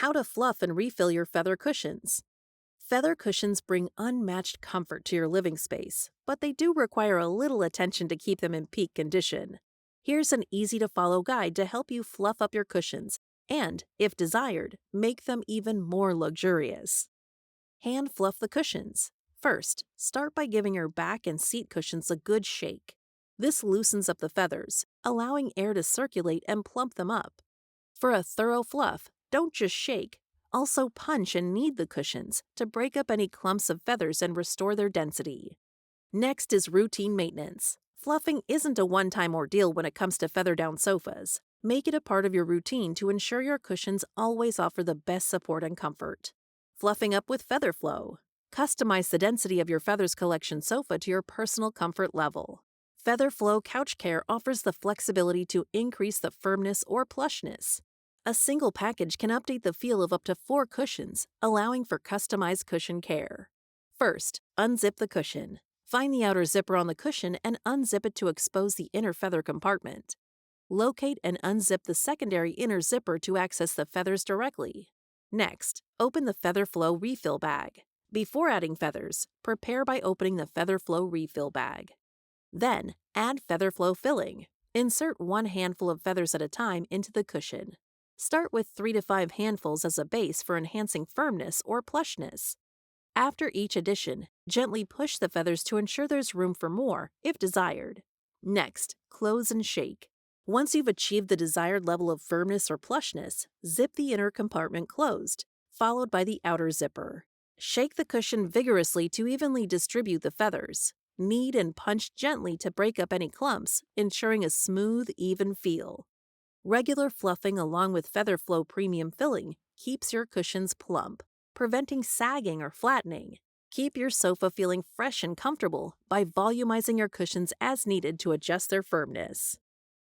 How to fluff and refill your feather cushions. Feather cushions bring unmatched comfort to your living space, but they do require a little attention to keep them in peak condition. Here's an easy to follow guide to help you fluff up your cushions and, if desired, make them even more luxurious. Hand fluff the cushions. First, start by giving your back and seat cushions a good shake. This loosens up the feathers, allowing air to circulate and plump them up. For a thorough fluff, don't just shake. Also punch and knead the cushions to break up any clumps of feathers and restore their density. Next is routine maintenance. Fluffing isn't a one-time ordeal when it comes to feather-down sofas. Make it a part of your routine to ensure your cushions always offer the best support and comfort. Fluffing up with feather flow. Customize the density of your Feathers Collection sofa to your personal comfort level. Feather Flow Couch Care offers the flexibility to increase the firmness or plushness. A single package can update the feel of up to 4 cushions, allowing for customized cushion care. First, unzip the cushion. Find the outer zipper on the cushion and unzip it to expose the inner feather compartment. Locate and unzip the secondary inner zipper to access the feathers directly. Next, open the Feather Flow refill bag. Before adding feathers, prepare by opening the Feather Flow refill bag. Then, add Feather Flow filling. Insert 1 handful of feathers at a time into the cushion. Start with 3 to 5 handfuls as a base for enhancing firmness or plushness. After each addition, gently push the feathers to ensure there's room for more, if desired. Next, close and shake. Once you've achieved the desired level of firmness or plushness, zip the inner compartment closed, followed by the outer zipper. Shake the cushion vigorously to evenly distribute the feathers. Knead and punch gently to break up any clumps, ensuring a smooth, even feel. Regular fluffing along with Feather Flow Premium filling keeps your cushions plump, preventing sagging or flattening. Keep your sofa feeling fresh and comfortable by volumizing your cushions as needed to adjust their firmness.